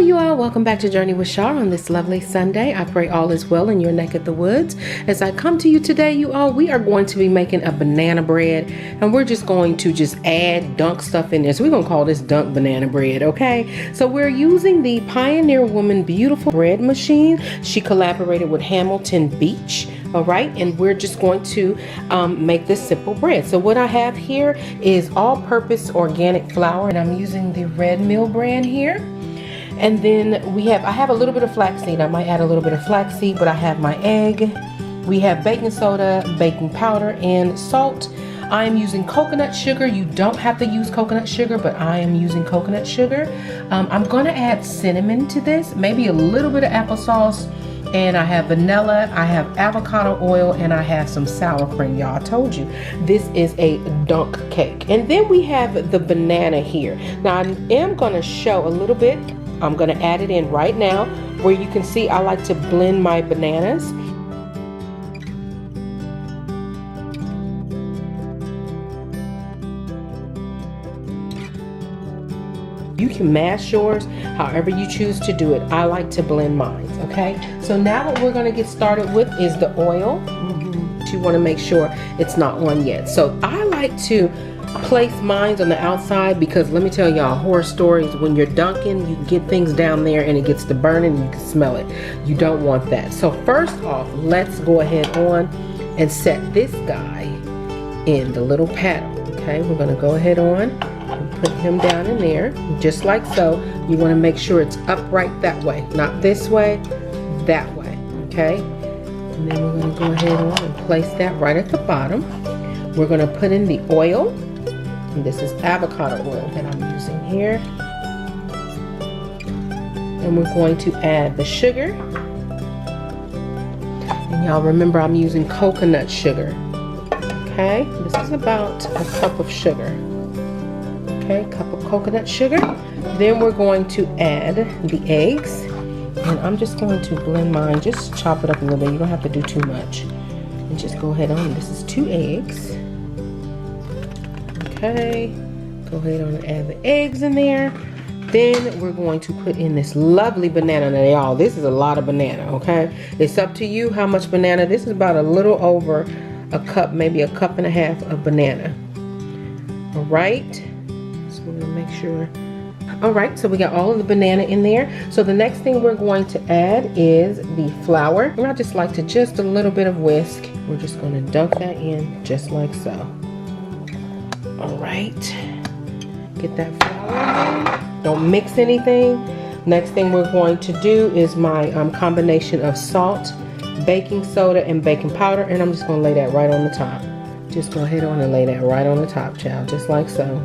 you all, welcome back to Journey with Shar on this lovely Sunday. I pray all is well in your neck of the woods. As I come to you today, you all, we are going to be making a banana bread, and we're just going to dunk stuff in there. So we're going to call this dunk banana bread, okay? So we're using the Pioneer Woman Beautiful Bread Machine. She collaborated with Hamilton Beach. All right, and we're just going to make this simple bread. So what I have here is all-purpose organic flour, and I'm using the red mill brand here. And then I have a little bit of flaxseed. I might add a little bit of flaxseed, but I have my egg. We have baking soda, baking powder, and salt. I am using coconut sugar. You don't have to use coconut sugar, but I am using coconut sugar. I'm gonna add cinnamon to this, maybe a little bit of applesauce. And I have vanilla, I have avocado oil, and I have some sour cream. Y'all, I told you, this is a dunk cake. And then we have the banana here. Now, I am gonna show a little bit. I'm gonna add it in right now, where you can see I like to blend my bananas. You can mash yours however you choose to do it. I like to blend mine, okay? So now what we're gonna get started with is the oil. You wanna make sure it's not on yet. So I like to place mine on the outside because let me tell y'all horror stories. When you're dunking, you get things down there and it gets to burning and you can smell it. You don't want that. So first off, let's go ahead on and set this guy in the little paddle, okay? We're gonna go ahead on and put him down in there, just like so. You wanna make sure it's upright that way, not this way, that way, okay? And then we're gonna go ahead on and place that right at the bottom. We're gonna put in the oil. And this is avocado oil that I'm using here. And we're going to add the sugar. And y'all remember I'm using coconut sugar. Okay, this is about a cup of sugar. Okay, cup of coconut sugar. Then we're going to add the eggs. And I'm just going to blend mine, just chop it up a little bit. You don't have to do too much. And just go ahead on. This is 2 eggs. Okay, go ahead and add the eggs in there. Then we're going to put in this lovely banana. Now y'all, this is a lot of banana, okay? It's up to you how much banana. This is about a little over a cup, maybe a cup and a half of banana. All right, so we're gonna make sure. All right, so we got all of the banana in there. So the next thing we're going to add is the flour. And I just like to just a little bit of whisk. We're just gonna dunk that in just like so. All right, get that flour. Don't mix anything. Next thing we're going to do is my combination of salt, baking soda, and baking powder, and I'm just gonna lay that right on the top. Just go ahead on and lay that right on the top, child, just like so.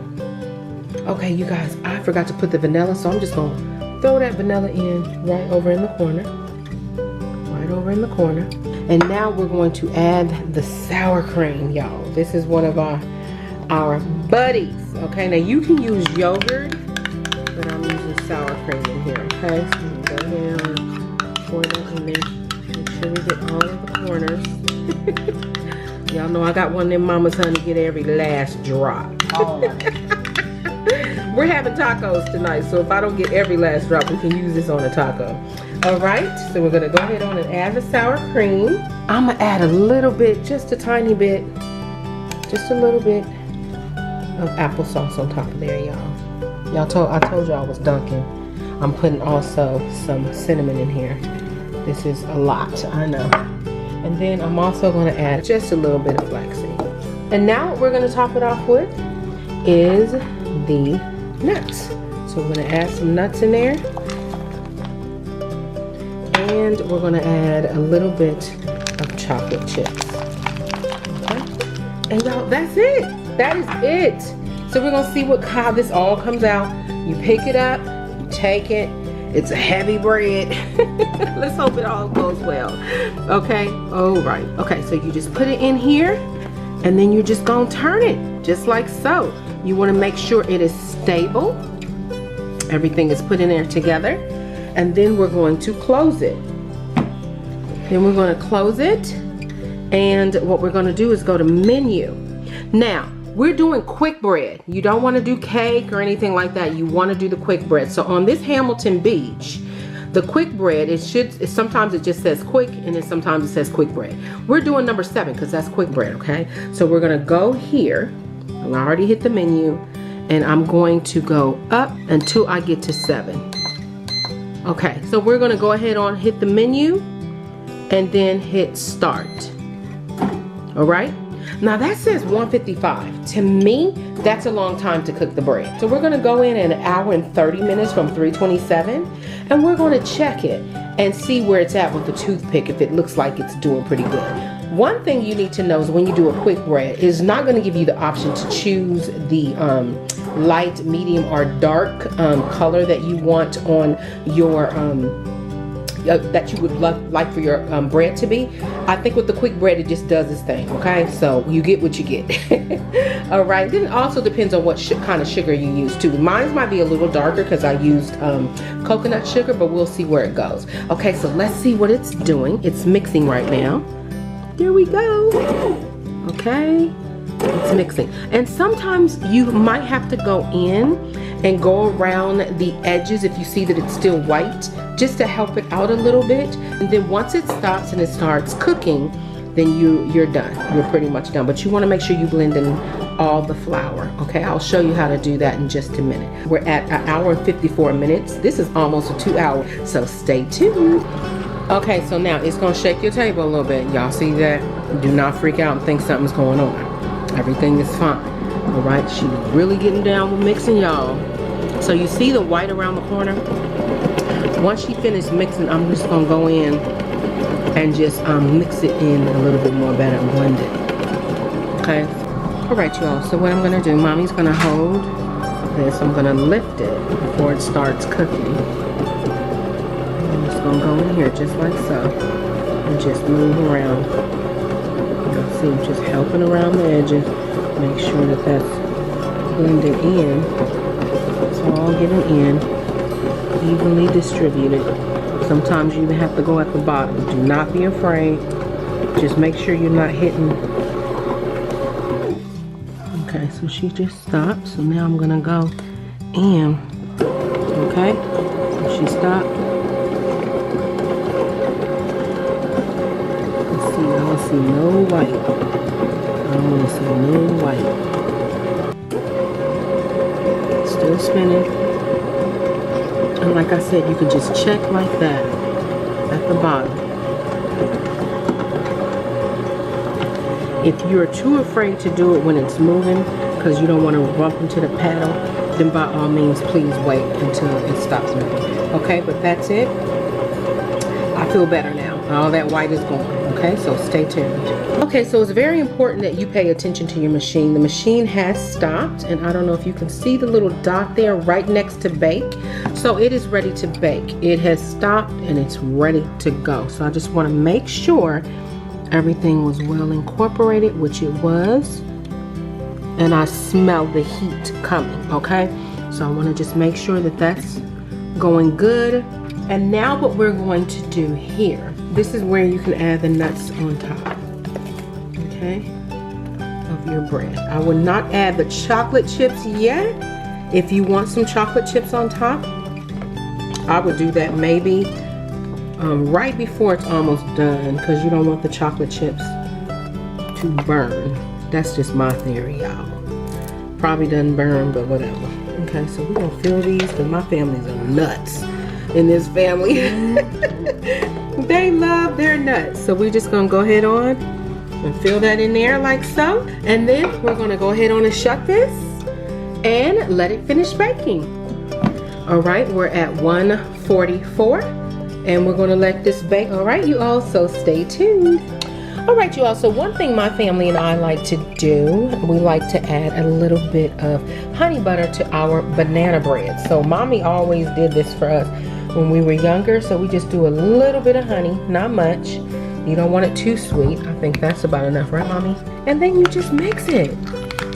Okay, you guys, I forgot to put the vanilla, so I'm just gonna throw that vanilla in right over in the corner. Right over in the corner. And now we're going to add the sour cream, y'all. This is one of our buddies. Okay, now you can use yogurt, but I'm using sour cream in here. Okay, so I'm gonna go down and pour that in there. Make sure we get all of the corners. Y'all know I got one of them mama's honey, get every last drop. We're having tacos tonight, so if I don't get every last drop, we can use this on a taco. All right, so we're gonna go ahead on and add the sour cream. I'm gonna add a little bit, just a tiny bit, just a little bit of applesauce on top of there, y'all. I told y'all I was dunking. I'm putting also some cinnamon in here. This is a lot, I know. And then I'm also gonna add just a little bit of flaxseed. And now what we're gonna top it off with is the nuts. So we're gonna add some nuts in there. And we're gonna add a little bit of chocolate chips. Okay? And y'all, that's it. That is it. So we're gonna see how this all comes out. You pick it up, you take it. It's a heavy bread. Let's hope it all goes well. Okay, all right. Okay, so you just put it in here and then you're just gonna turn it just like so. You wanna make sure it is stable. Everything is put in there together. And then we're going to close it. Then we're gonna close it. And what we're gonna do is go to menu. Now, we're doing quick bread. You don't want to do cake or anything like that. You want to do the quick bread. So on this Hamilton Beach, the quick bread, sometimes it just says quick, and then sometimes it says quick bread. We're doing number 7 because that's quick bread, okay? So we're gonna go here. I already hit the menu, and I'm going to go up until I get to 7. Okay, so we're gonna go ahead on hit the menu and then hit start. All right, now that says 1:55. To me, that's a long time to cook the bread. So we're gonna go in an hour and 30 minutes from 327, and we're gonna check it and see where it's at with the toothpick if it looks like it's doing pretty good. One thing you need to know is when you do a quick bread, it's not gonna give you the option to choose the light, medium, or dark color that you want on your that you would like for your bread to be. I think with the quick bread, it just does its thing, okay? So you get what you get. All right, then it also depends on what kind of sugar you use too. Mine might be a little darker because I used coconut sugar, but we'll see where it goes. Okay, so let's see what it's doing. It's mixing right now. There we go. Okay, it's mixing. And sometimes you might have to go in and go around the edges if you see that it's still white, just to help it out a little bit. And then once it stops and it starts cooking, then you're done. You're pretty much done. But you want to make sure you blend in all the flour. Okay, I'll show you how to do that in just a minute. We're at an hour and 54 minutes. This is almost a 2 hour, so stay tuned. Okay, so now it's gonna shake your table a little bit. Y'all see that? Do not freak out and think something's going on. Everything is fine. All right, she's really getting down with mixing, y'all. So you see the white around the corner? Once she finished mixing, I'm just gonna go in and just mix it in a little bit more better and blend it. Okay? All right, y'all, so what I'm gonna do, mommy's gonna hold this. I'm gonna lift it before it starts cooking. I'm just gonna go in here just like so and just move around. You'll see I'm just helping around the edges. Make sure that that's blending in. It's all getting in, evenly distributed. Sometimes you have to go at the bottom. Do not be afraid. Just make sure you're not hitting. Okay, so she just stopped. So now I'm gonna go in. Okay, so she stopped. Let's see, I don't see no white. I don't want to see no white. Still spinning. And like I said, you can just check like that at the bottom. If you're too afraid to do it when it's moving because you don't want to bump into the paddle, then by all means, please wait until it stops moving. Okay, but that's it. I feel better now. All that white is gone. Okay, so stay tuned. Okay, so it's very important that you pay attention to your machine. The machine has stopped, and I don't know if you can see the little dot there right next to bake. So it is ready to bake. It has stopped and it's ready to go. So I just want to make sure everything was well incorporated, which it was. And I smell the heat coming, okay? So I want to just make sure that that's going good. And now what we're going to do here, this is where you can add the nuts on top, okay, of your bread. I will not add the chocolate chips yet. If you want some chocolate chips on top, I would do that maybe right before it's almost done, because you don't want the chocolate chips to burn. That's just my theory, y'all. Probably doesn't burn, but whatever. Okay, so we're gonna fill these because my family's are nuts in this family. They love their nuts. So we're just gonna go ahead on and fill that in there like so. And then we're gonna go ahead on and shut this and let it finish baking. All right, we're at 144 and we're gonna let this bake. All right, you all, so stay tuned. All right, you all, so one thing my family and I like to do, we like to add a little bit of honey butter to our banana bread. So mommy always did this for us when we were younger. So we just do a little bit of honey, not much. You don't want it too sweet. I think that's about enough, right, mommy? And then you just mix it.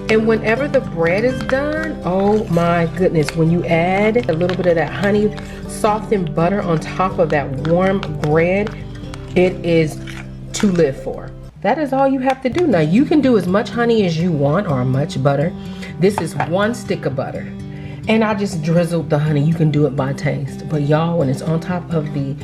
And whenever the bread is done, oh my goodness, when you add a little bit of that honey softened butter on top of that warm bread, it is to live for. that is all you have to do. Now you can do as much honey as you want or much butter. This is 1 stick of butter. And I just drizzled the honey. You can do it by taste. But y'all, when it's on top of the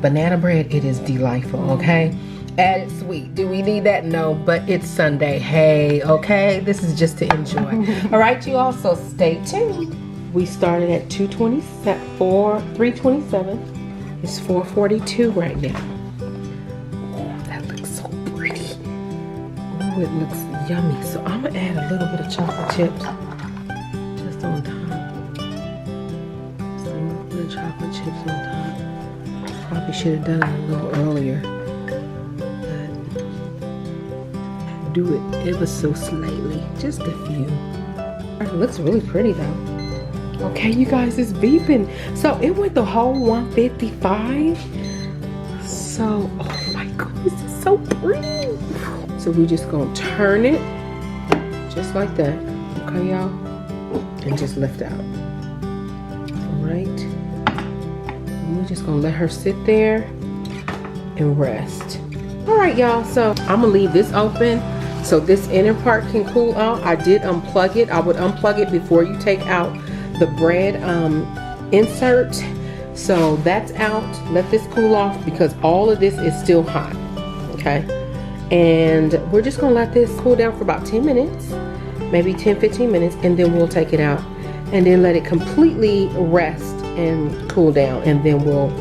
banana bread, it is delightful, okay? Added sweet. Do we need that? No, but it's Sunday. Hey, okay? This is just to enjoy. All right, you all, so stay tuned. We started at 327. It's 4:42 right now. Oh, that looks so pretty. Oh, it looks yummy. So I'm gonna add a little bit of chocolate chips just on top. Just a little bit of chocolate chips on top. Probably should have done it a little earlier. Do it ever so slightly, just a few. It looks really pretty though. Okay, you guys, it's beeping. So it went the whole 155. So, oh my goodness, it's so pretty. So we're just gonna turn it just like that. Okay, y'all, and just lift out. All right. And we're just gonna let her sit there and rest. All right, y'all. So I'm gonna leave this open so this inner part can cool out. I did unplug it. I would unplug it before you take out the bread insert. So that's out. Let this cool off because all of this is still hot. Okay, and we're just gonna let this cool down for about 10 minutes, maybe 10-15 minutes, and then we'll take it out and then let it completely rest and cool down, and then we'll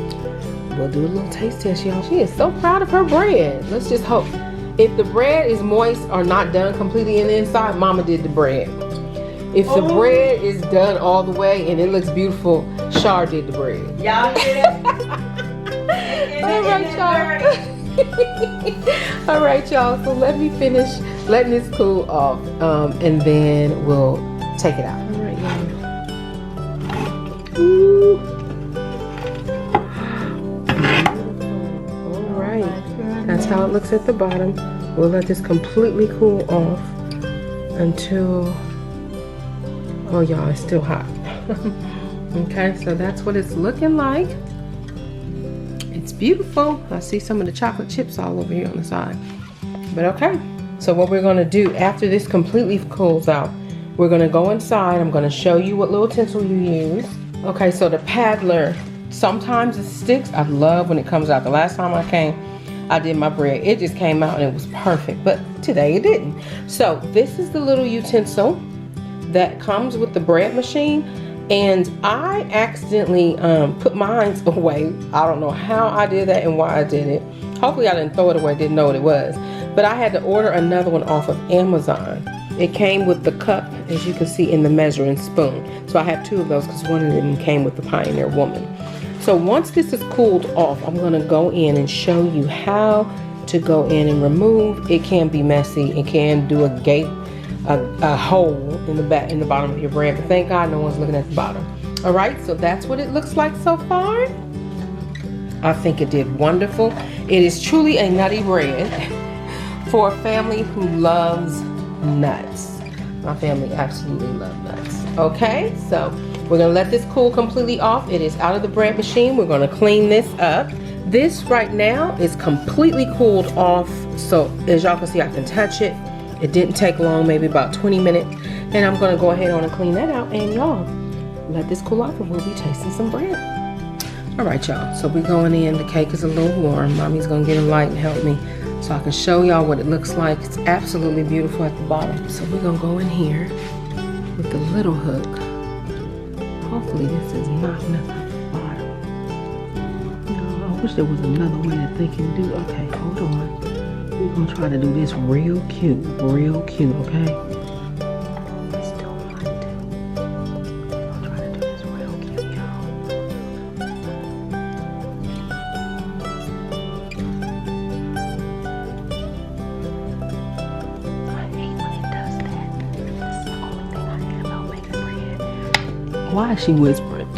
do a little taste test, y'all. She is so proud of her bread. Let's just hope. If the bread is moist or not done completely in the inside, Mama did the bread. If the bread is done all the way and it looks beautiful, Shar did the bread. Y'all did it. All right, y'all. All right, y'all. So let me finish letting this cool off, and then we'll take it out. All right, y'all. Ooh. All right. That's how it looks at the bottom. We'll let this completely cool off until, oh y'all, it's still hot. Okay, so that's what it's looking like. It's beautiful. I see some of the chocolate chips all over here on the side. But okay, so what we're gonna do after this completely cools out, we're gonna go inside. I'm gonna show you what little tinsel you use. Okay, so the paddler, sometimes it sticks. I love when it comes out. The last time I came, I did my bread. It just came out and it was perfect, but today it didn't. So this is the little utensil that comes with the bread machine, and I accidentally put mine away. I don't know how I did that and why I did it. Hopefully I didn't throw it away, didn't know what it was. But I had to order another one off of Amazon. It came with the cup, as you can see, in the measuring spoon. So I have 2 of those because one of them came with the Pioneer Woman. So once this is cooled off, I'm gonna go in and show you how to go in and remove. It can be messy. It can do a hole in the bottom of your bread, but thank God no one's looking at the bottom. All right, so that's what it looks like so far. I think it did wonderful. It is truly a nutty bread for a family who loves nuts. My family absolutely loves nuts. Okay, so we're gonna let this cool completely off. It is out of the bread machine. We're gonna clean this up. This right now is completely cooled off. So as y'all can see, I can touch it. It didn't take long, maybe about 20 minutes. And I'm gonna go ahead on and clean that out, and y'all, let this cool off and we'll be tasting some bread. All right, y'all, so we're going in. The cake is a little warm. Mommy's gonna get a light and help me so I can show y'all what it looks like. It's absolutely beautiful at the bottom. So we're gonna go in here with the little hook. Hopefully this is not nothing at the bottom. I wish there was another way that they can do. Okay, hold on. We're gonna try to do this real cute, okay? Let's do mine too. We're gonna try to do this real cute, y'all. I hate when it does that. It's the only thing I hate about making bread. Why is she whispering?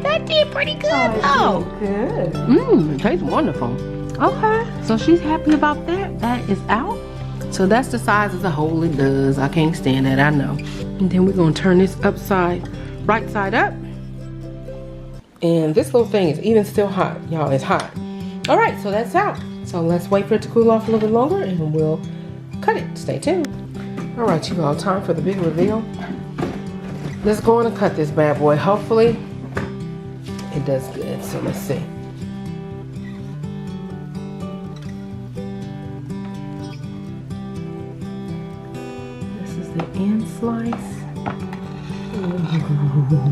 That did pretty good, though. Good. It tastes wonderful. Okay, so she's happy about that. That is out. So that's the size of the hole it does. I can't stand that, I know. And then we're gonna turn this right side up. And this little thing is even still hot. Y'all, it's hot. All right, so that's out. So let's wait for it to cool off a little bit longer and we'll cut it. Stay tuned. All right, you all, time for the big reveal. Let's go on and cut this bad boy. Hopefully it does good. So let's see. This is the end slice. Ooh,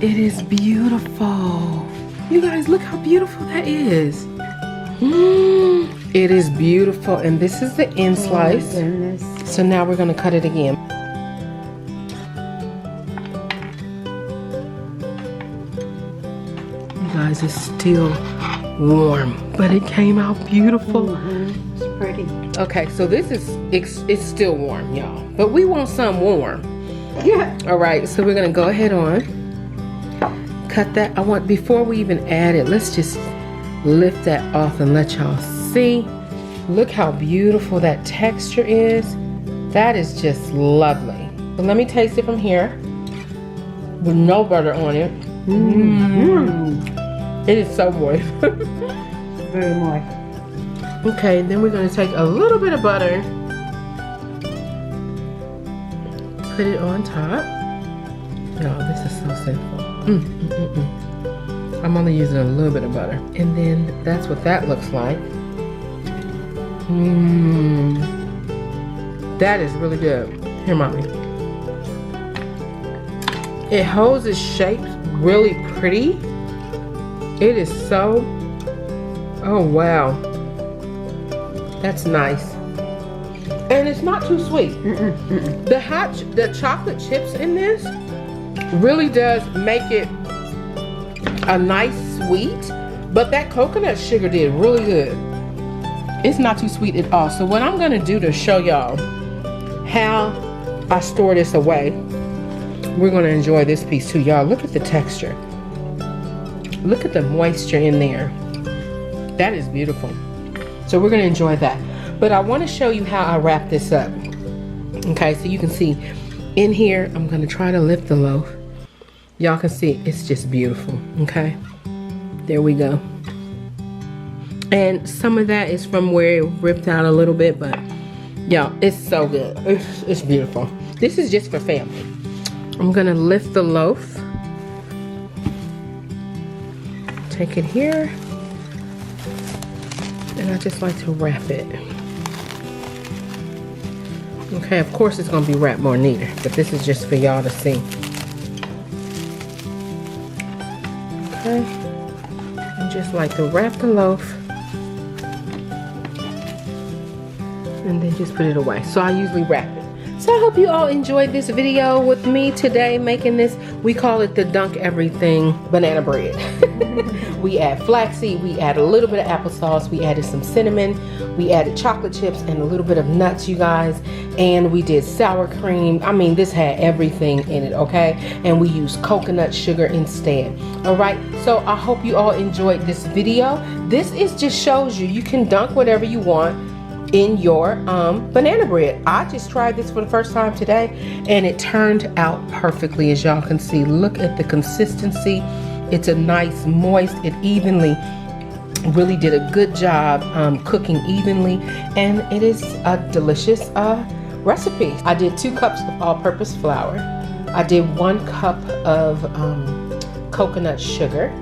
it is beautiful. You guys, look how beautiful that is. It is beautiful, and this is the end slice. Oh my goodness. So now we're gonna cut it again. You guys, it's still warm, but it came out beautiful. It's pretty. Okay, so this is, it's still warm, y'all, but we want some warm. Yeah. All right, so we're gonna go ahead on, cut that. Before we even add it, let's just lift that off and let y'all see. Look how beautiful that texture is. That is just lovely. So let me taste it from here with no butter on it. It is so moist. Very moist. Okay, then we're gonna take a little bit of butter, put it on top. Y'all, this is so simple. I'm only using a little bit of butter. And then that's what that looks like. That is really good. Here, mommy. It holds its shape really pretty. It is so, oh wow. That's nice. And it's not too sweet. The chocolate chips in this really does make it a nice sweet, but that coconut sugar did really good. It's not too sweet at all. So what I'm gonna do to show y'all how I store this away, we're gonna enjoy this piece too, y'all. Look at the texture. Look at the moisture in there. That is beautiful. So we're gonna enjoy that. But I wanna show you how I wrap this up. Okay, so you can see in here, I'm gonna try to lift the loaf. Y'all can see it's just beautiful, okay? There we go. And some of that is from where it ripped out a little bit, but y'all, it's so good. It's beautiful. This is just for family. I'm gonna lift the loaf. Take it here. And I just like to wrap it. Okay, of course it's gonna be wrapped more neater, but this is just for y'all to see. Okay, and just like to wrap the loaf and then just put it away. So I usually wrap it. So I hope you all enjoyed this video with me today making this. We call it the Dunk Everything banana bread. We add flaxseed, we add a little bit of applesauce, we added some cinnamon, we added chocolate chips and a little bit of nuts, you guys, and we did sour cream. I mean, this had everything in it, okay? And we used coconut sugar instead. All right, so I hope you all enjoyed this video. This just shows you can dunk whatever you want in your banana bread. I just tried this for the first time today and it turned out perfectly, as y'all can see. Look at the consistency. It's a nice moist, it evenly really did a good job cooking evenly, and it is a delicious recipe. I did 2 cups of all-purpose flour. I did 1 cup of coconut sugar.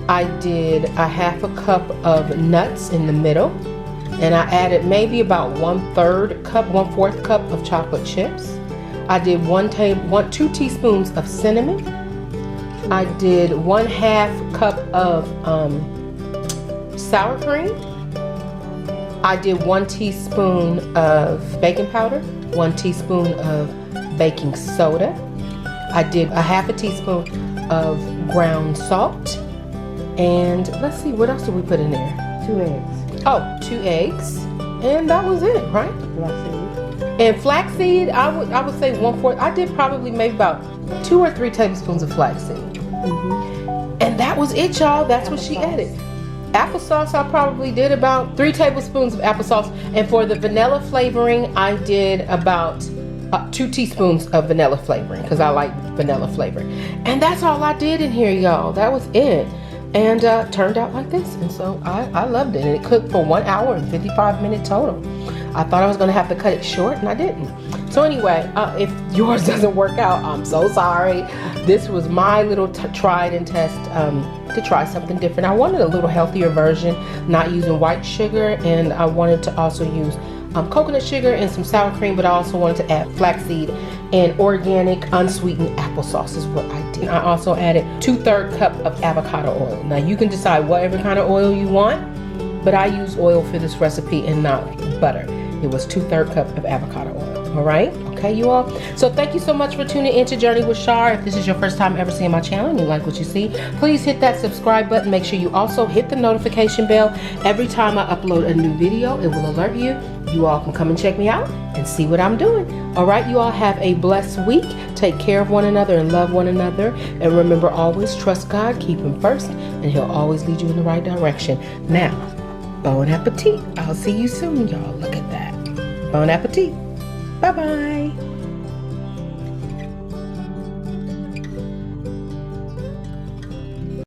I did a 1/2 cup of nuts in the middle, and I added maybe about 1/4 cup of chocolate chips. I did 2 teaspoons of cinnamon. I did 1/2 cup of sour cream. I did 1 teaspoon of baking powder, 1 teaspoon of baking soda. I did a 1/2 teaspoon of ground salt. And let's see, what else did we put in there? 2 eggs. Oh, 2 eggs. And that was it, right? Flaxseed. And flaxseed, I would say 1/4. I did probably maybe about 2 or 3 tablespoons of flaxseed. And that was it, y'all. That's what she added. Applesauce, I probably did about 3 tablespoons of applesauce. And for the vanilla flavoring, I did about 2 teaspoons of vanilla flavoring because I like vanilla flavor. And that's all I did in here, y'all. That was it. and turned out like this. And so I loved it, and it cooked for 1 hour and 55 minutes total. I thought I was gonna have to cut it short, and I didn't. So anyway, if yours doesn't work out, I'm so sorry. This was my little tried and test to try something different. I wanted a little healthier version, not using white sugar, and I wanted to also use coconut sugar and some sour cream, but I also wanted to add flaxseed and organic unsweetened applesauce is what I did. I also added 2/3 cup of avocado oil. Now you can decide whatever kind of oil you want, but I use oil for this recipe and not butter. It was 2/3 cup of avocado oil. All right, okay, you all. So thank you so much for tuning in to Journey with Shar. If this is your first time ever seeing my channel and you like what you see, please hit that subscribe button. Make sure you also hit the notification bell. Every time I upload a new video, it will alert you. You all can come and check me out and see what I'm doing. All right, you all have a blessed week. Take care of one another and love one another. And remember, always trust God, keep Him first, and He'll always lead you in the right direction. Now, bon appetit. I'll see you soon, y'all. Look at that. Bon appetit. Bye-bye.